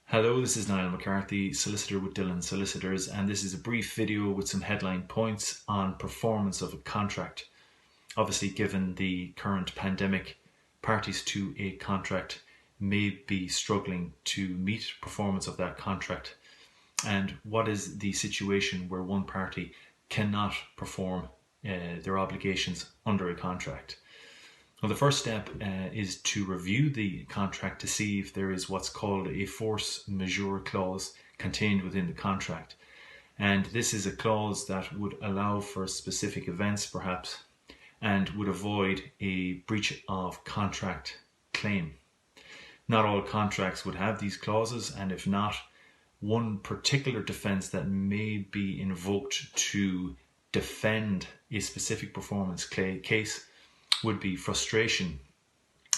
Hello, this is Niall McCarthy, solicitor with Dillon Solicitors, and this is a brief video with some headline points on performance of a contract. Obviously, given the current pandemic, parties to a contract may be struggling to meet performance of that contract. And what is the situation where one party cannot perform their obligations under a contract? Well, the first step is to review the contract to see if there is what's called a force majeure clause contained within the contract. And this is a clause that would allow for specific events, perhaps, and would avoid a breach of contract claim. Not all contracts would have these clauses, and if not, one particular defense that may be invoked to defend a specific performance case would be frustration.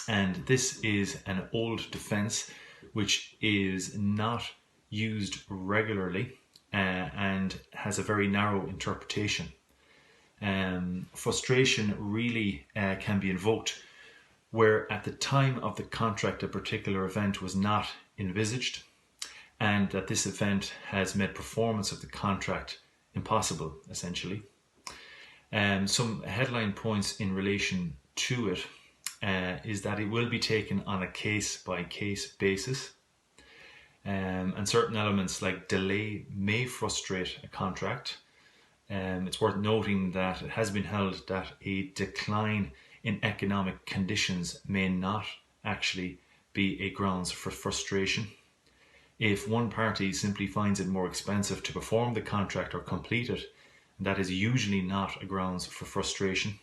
And this is an old defense which is not used regularly and has a very narrow interpretation. Frustration really can be invoked where at the time of the contract a particular event was not envisaged and that this event has made performance of the contract impossible, essentially. Some headline points in relation to it is that it will be taken on a case-by-case basis, and certain elements like delay may frustrate a contract. It's worth noting that it has been held that a decline in economic conditions may not actually be a grounds for frustration. If one party simply finds it more expensive to perform the contract or complete it, that is usually not a grounds for frustration.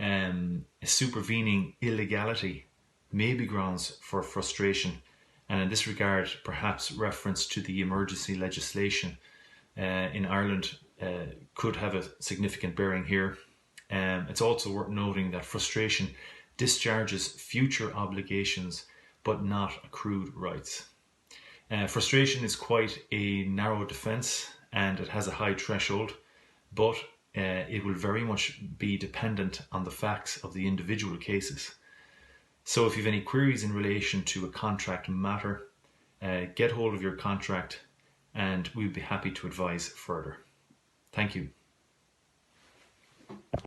A supervening illegality may be grounds for frustration, and in this regard, perhaps reference to the emergency legislation in Ireland could have a significant bearing here. It's also worth noting that frustration discharges future obligations but not accrued rights. Frustration is quite a narrow defence and it has a high threshold, but it will very much be dependent on the facts of the individual cases. So if you have any queries in relation to a contract matter, get hold of your contract and we'll be happy to advise further. Thank you.